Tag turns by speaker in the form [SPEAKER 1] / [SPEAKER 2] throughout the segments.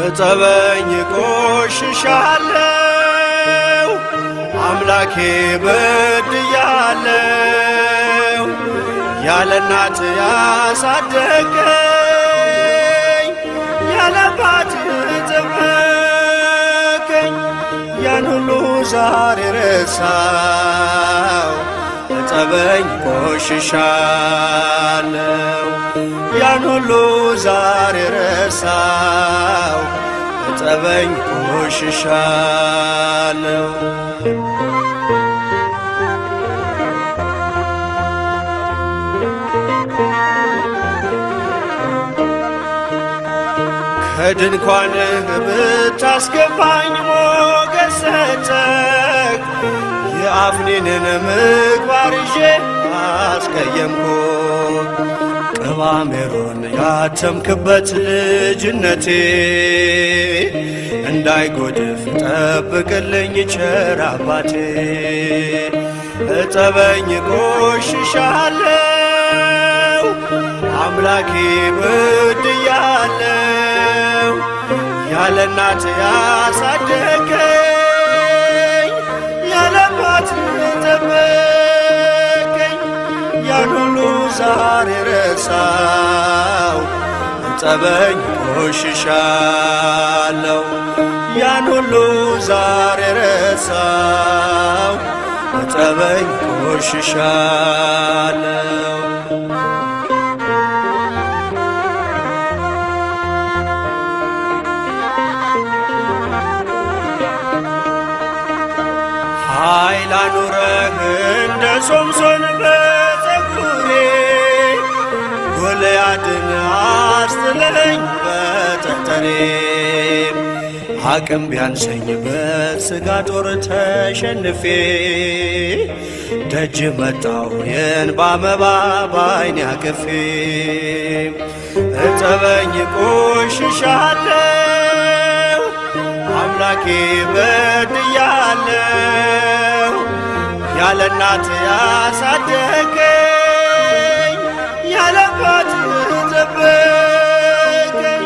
[SPEAKER 1] እጠበኝ ቆሽሻለሁ አምላኬ በድያለሁ ያለ እናት ያሳደገኝ ያለ አባት ጠበቀኝ ያን ሁሉ ዛሬ ረሳው እጠበኝ ቆሽሻለሁ ያን ሁሉ ዛሬ ረሳው እጠበኝ ቆሽሻለሁ ከድንኳንህ ብታስገባኝ ሞገስ ሰጠህ የአፍኒንን ምግባር ይዤ አስቀየምኩ ቅባ ሜሮን ያተምክበት ልጅነቴ እንዳይጎድፍ ጠብቅልኝ ቸር አባቴ እጠበኝ ቆሽሻለሁ አምላኬ በድያለሁ ያለ እናት ያሳደገኝ ያለ አባት ጠበቀኝ ያን ሁሉ ዛሬ ረሳው እጠበኝ ቆሽሻለሁ ያን ሁሉ ዛሬ ረሳው እጠበኝ ቆሽሻለሁ ኃይል አኑረህ እንደ ሶምሶን በፀጉሬ ጎልያድን አስጥለኝ በጠጠሬ አቅም ቢያንሰኝ በሥጋ ጦር ተሸንፌ ደጅ መጣሁ የእንባ መባ ባይኔ አቅፌ እጠበኝ ቆሽሻለሁ አምላኬ በድያለሁ ያለ እናት ያሳደገኝ ያለ አባት ጠበቀኝ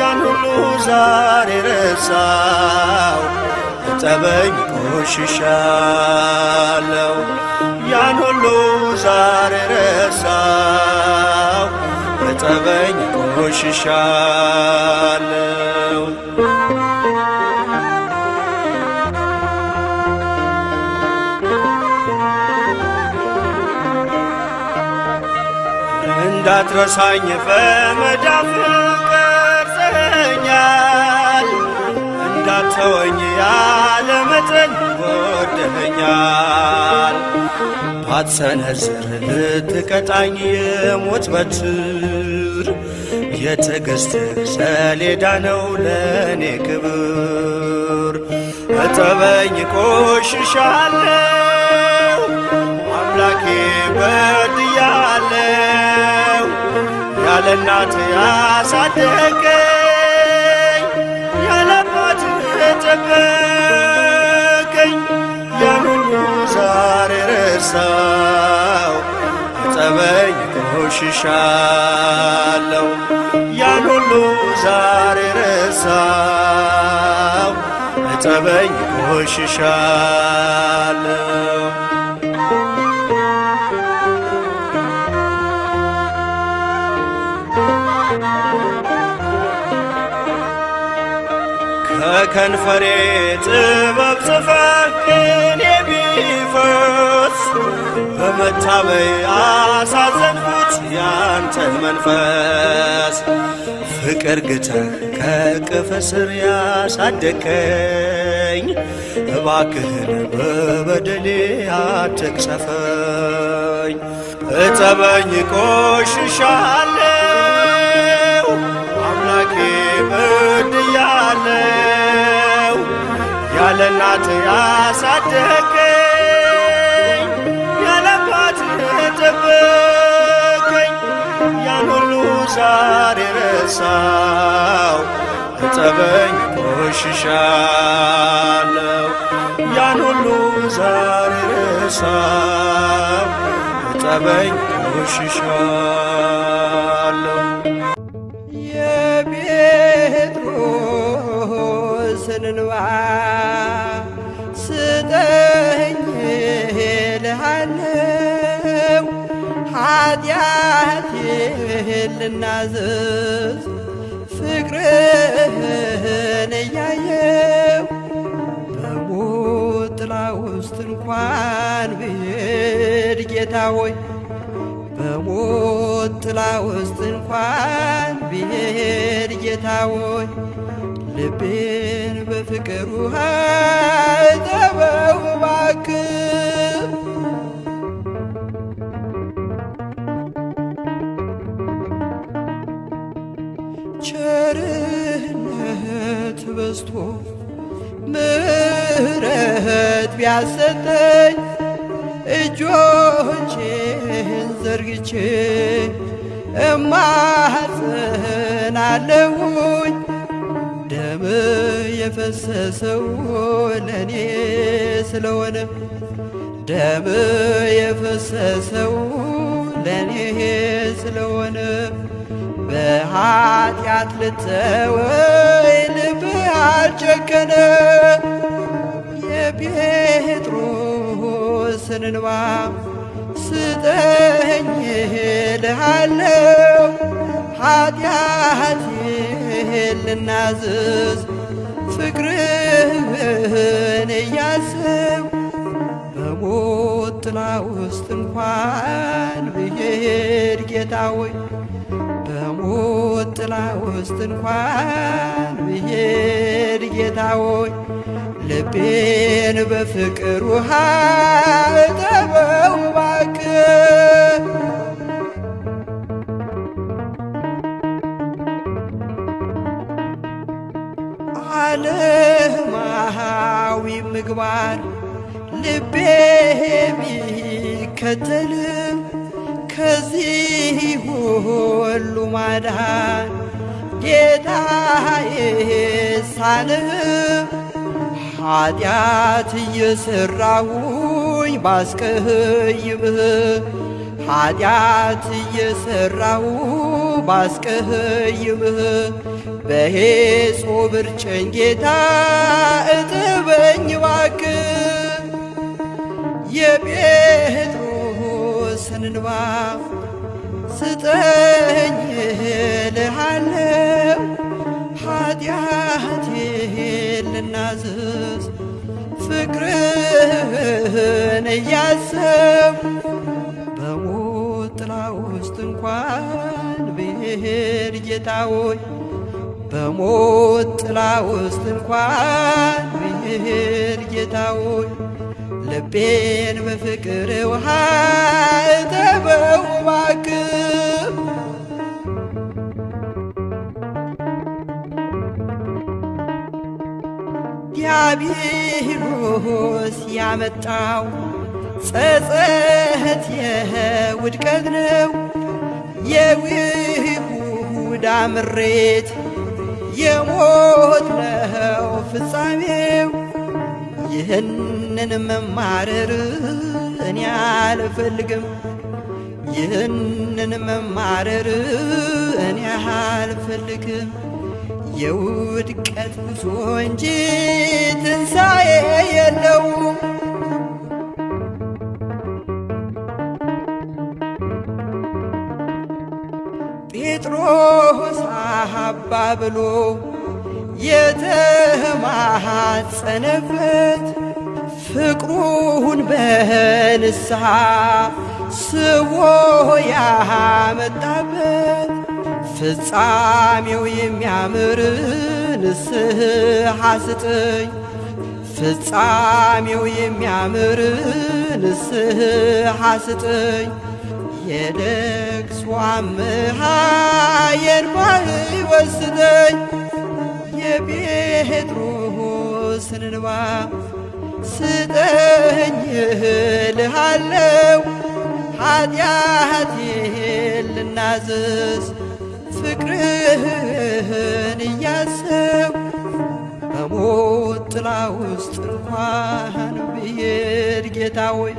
[SPEAKER 1] ያን ሁሉ ዛሬ ረሳው እጠበኝ ቆሽሻለሁ ያን ሁሉ ዛሬ ረሳው እጠበኝ ቆሽሻለሁ እንዳትረሳኝ በመዳፍ ቀርጸኸኛል እንዳትተወኝ ያለ መጠን ወደኸኛል ባትሰነዝር ልትቀጣኝ የሞት በትር የትዕግሥትህ ሰሌዳ ነው ለእኔ ክብር እጠበኝ ቆሽሻለሁ አምላኬ በድያለሁ ያለ እናት ያሳደገኝ ያለ አባት ጠበቀኝ ያን ሁሉ ዛሬ ረሳው እጠበኝ ቆሽሻለሁ ያን ሁሉ ዛሬ ረሳው እጠበኝ ቆሽሻለሁ ከከንፈሬ ጥበብ ጽፈህ ቅኔ ቢፈስ በመታበይ አሳዘንኩት ያንተን መንፈስ ፍቅር ግተህ ከቅፍ ስር ያሳደከኝ እባክህን በበደሌ አትቅሰፈኝ እጠበኝ ቆሽሻለሁ አምላኬ በድያለሁ ያለ እናት ያሳደገኝ ያለ አባት ጠበቀኝ ያን ሁሉ ዛሬ ረሳው እጠበኝ ቆሽሻለሁ ያን ሁሉ ዛሬ ረሳው እጠበኝ ቆሽሻለሁ የጴጥሮስ እንባ ስጠኝ እልሃለው ኃጢአቴን ልናዘዝ ፍቅርህን እያየው በሞት ጥላ ውስጥ እንኳን ብሄድ ጌታ ሆይ በሞት ጥላ ውስጥ እንኳን ብሄድ ጌታ ሆይ ልቤን በፍቅር ውሃ እጠበው እባክህ። ቸርነት በዝቶ ምሕረት ቢያሰጠኝ እጆቼን ዘርግቼ እማጸናለሁኝ ደም የፈሰሰው ለኔ ስለሆነ ደም የፈሰሰው ለኔ ስለሆነ በኃጢአት ልተወኝ ልብህ አልጨከነ የጴጥሮስን እንባ ስጠኝ እልሃለው ኃጢአቴን ልናዘዝ ፍቅርህን እያሰብኩ በሞት ጥላ ውስጥ እንኳን ብሄድ ጌታ ሆይ በሞት ጥላ ውስጥ እንኳን ብሄድ ጌታ ሆይ ልቤን በፍቅር ውሃ እጠበው እባክህ። ዓለማዊ ምግባር ልቤ ቢከተልም ከዚህ ሁሉ ማዳን ጌታዬ ሳልህም ኃጢአት እየሠራሁኝ ባስቀይምህ ኃጢአት እየሠራሁ ባስቀይምህ በሄጾብ እርጨኝ ጌታ እጠበኝ እባክህ። የጴጥሮስን እንባ ስጠኝ እልሃለው ኃጢአቴን ልናዘዝ ፍቅርህን እያሰብኩ በሞት ጥላ ውስጥ እንኳን ብሄድ ጌታ ሆይ በሞት ጥላ ውስጥ እንኳን ብሄድ ጌታ ሆይ ልቤን በፍቅር ውሃ እጠበው እባክህ። ዲያብሎስ ያመጣው ጸጸት የውድቀት ነው የይሁዳ ምሬት የሞት ነው ፍጻሜው። ይህንን መማረር እኔ አልፈልግም ይህንን መማረር እኔ አልፈልግም የውድቀት ጉዞ እንጂ ትንሣኤ የለውም። ጴጥሮስ አባ ብሎ የተማጸነበት ፍቅሩን በንስሐ ስቦ ያመጣበት ፍጻሜው የሚያምር ንስሐ ስጠኝ ፍጻሜው የሚያምር ንስሐ ስጠኝ የለቅሶ አምሃ የእንባህ ወስደኝ የጴጥሮስን እንባ ስጠኝ እልሃለው ኃጢአቴን ልናዘዝ ፍቅርህን እያሰብኩ በሞት ጥላ ውስጥ እንኳን ብሄድ ጌታ ሆይ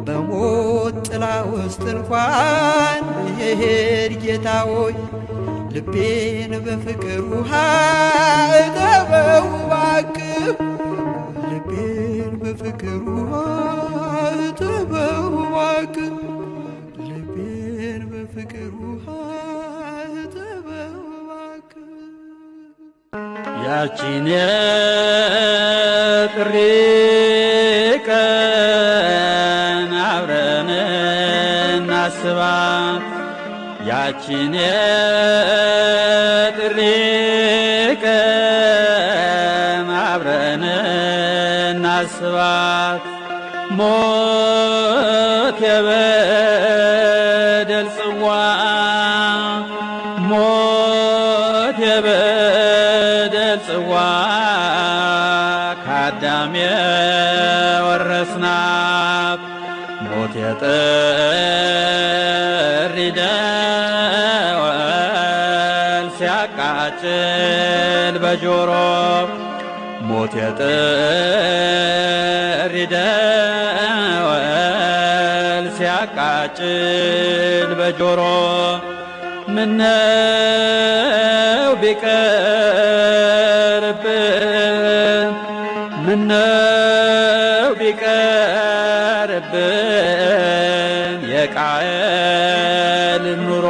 [SPEAKER 1] በሞት ጥላ ውስጥ እንኳን ብሄድ ጌታ ሆይ ልቤን በፍቅር ውሃ እጠበው
[SPEAKER 2] ያቺን የጥሪ ቀን አብረን እናስባት ያቺን የጥሪ ቀን አብረን እናስባት ሞት የበደል ጽዋ ሞት የበደል ጽዋ ከአዳም የወረስናት ሞት የጥሪ ደወል ሲያቃጭል በጆሮ ሞት የጥሪ ደወል ሲያቃጭል በጆሮ ምነው ቢቀርብን ምነው ቢቀርብን የቃየል ኑሮ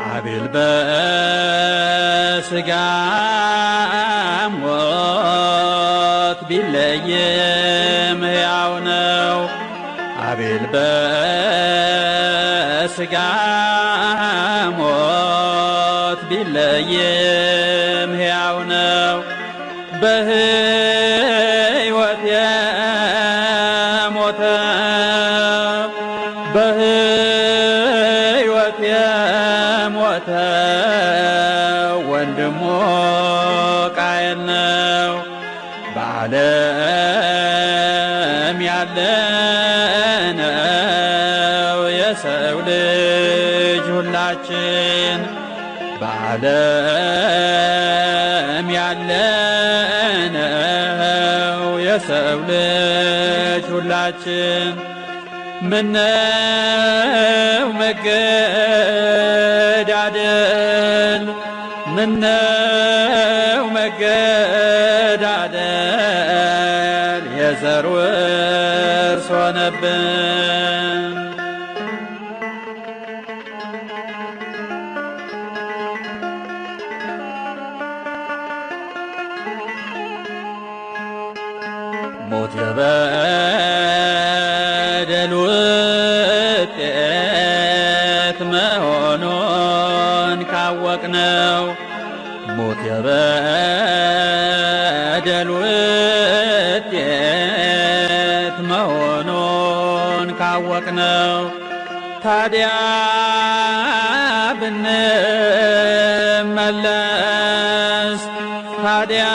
[SPEAKER 2] አቤል በሥጋ ሞት ቢለይም ሕያው ነው አቤል በሥጋ ሞት ቢለይም ሕያው ነው በሕይወት የሞተው በሕይወት የሞተው ወንድሙ ቃየል ነው በዓለም ያለነው የሰው ልጅ ሁላችን በዓለም ያለነው የሰው ልጅ ሁላችን ምነው መገዳደል ምነው መገዳደል የዘር ውርስ ሆነብን ሞት የበደል ውጤት መሆኑን ካወቅነው ሞት የበደል ውጤት መሆኑን ካወቅነው ታዲያ ብንመለስ ታዲያ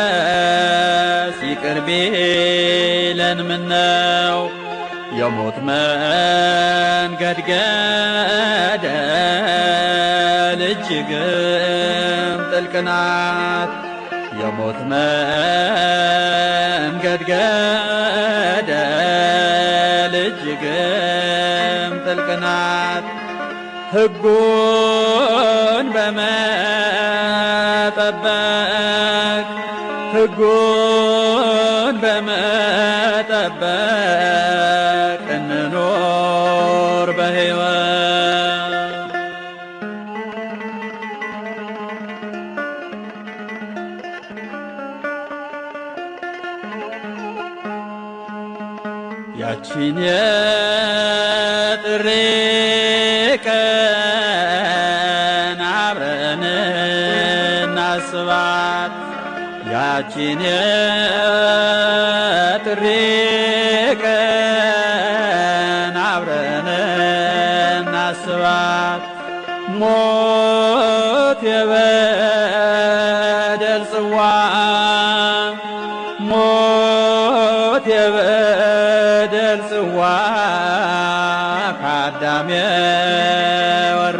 [SPEAKER 2] ብንመለስ ይቅር ቢለን ምነው የሞት መንገድ ገደል እጅግም ጥልቅ ናት የሞት መንገድ ገደል እጅግም ጥልቅ ናት ሕጉን በመጠበቅ ሕጉን በመጠበቅ እንኖር በሕይወት ያቺን የጥሪ ቀን አብረን እናስባት ያቺን የጥሪ ቀን አብረን እናስባት ሞት የበደል ጽዋ ሞት የበደል ጽዋ ከአዳም የወረስናት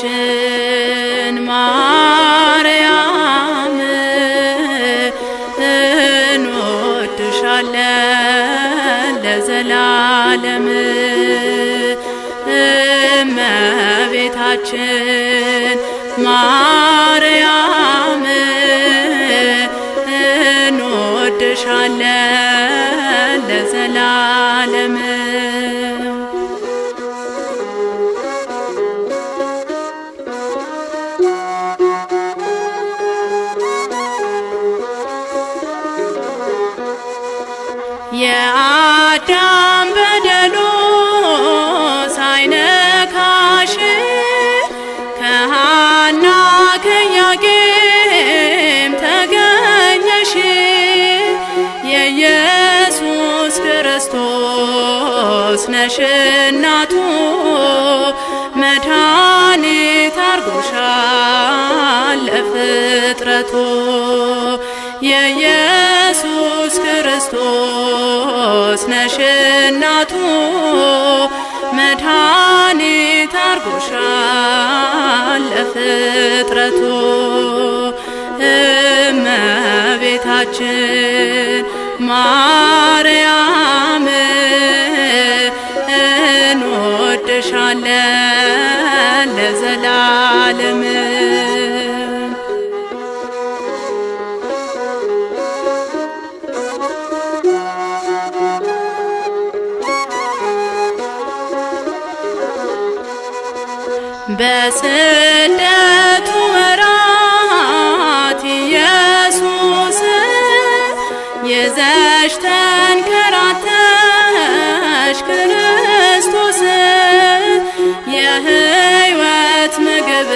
[SPEAKER 3] እመቤታችን ማርያም እንወድሻለን ለዘላለም እመቤታችን እመቤታችን ማርያም እንወድሻለን ለዘላለም። የአዳም በደሉ ሳይነካሽ ከሐና ከኢያቄም ተገኘሽ። የኢየሱስ ክርስቶስ ነሽ እናቱ መድኃኒት አርጎሻል ለፍጥረቱ። የኢየሱስ ክርስቶስ ነሽ እናቱ መድኃኒት አርጎሻል ለፍጥረቱ። እመቤታችን ማርያም እንወድሻለን ለዘላለም። በስደቱ ወራት ኢየሱስ ይዘሽ ተንከራተሽ ክርስቶስ የሕይወት ምግብ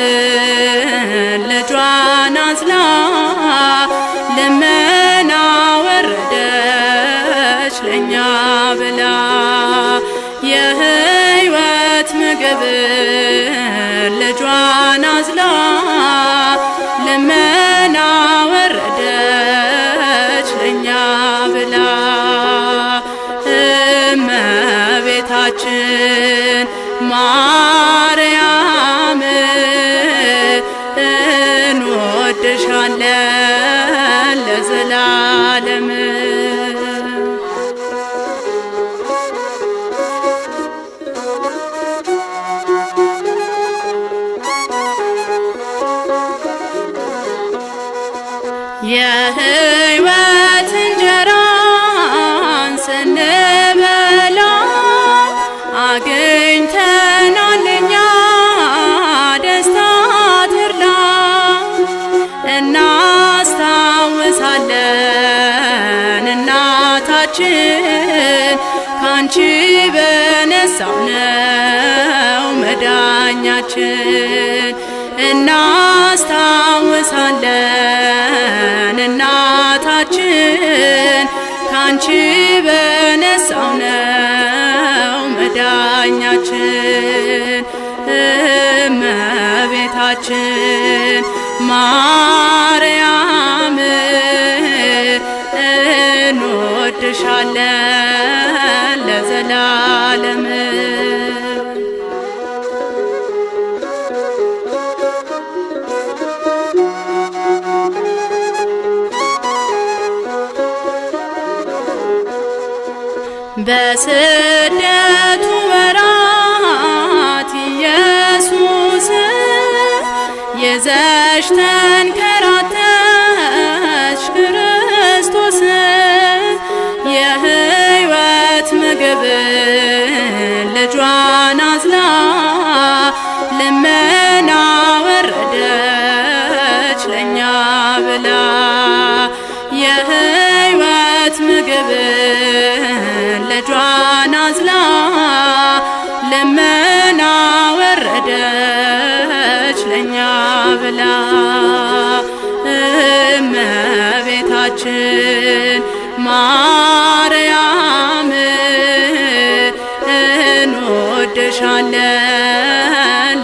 [SPEAKER 3] ልጇን አዝላ ልመና ወረደች ለእኛ ብላ። የሕይወት ምግብ ልጇን አዝላ ልመና ወረደች ለእኛ ብላ። እመቤታችን ማርያም እንወድሻለን ለዘላለም። የሕይወት እንጀራን ስንበላ አግኝተናል እኛ ደስታ ተድላ። እናስታውሳለን እናታችን ካንቺ በነሳው ነው መዳኛችን። እናስታውሳለን እናታችን ካንቺ በነሳው ነው መዳኛችን። እመቤታችን ማርያም እንወድሻለን ለዘላለም። በስደቱ ወራት ኢየሱስ ይዘሽ ተንከራተሽ ክርስቶስ የሕይወት ምግብ ልጇን አዝላ ልመና ወረደች ለእኛ ብላ። የሕይወት ምግብ ልጇን አዝላ ልመና ወረደች ለእኛ ብላ። እመቤታችን ማርያም እንወድሻለን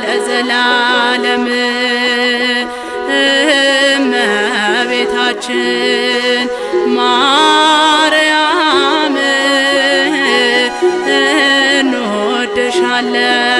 [SPEAKER 3] ለዘላለም። እመቤታችን ማርያም እንወድሻለን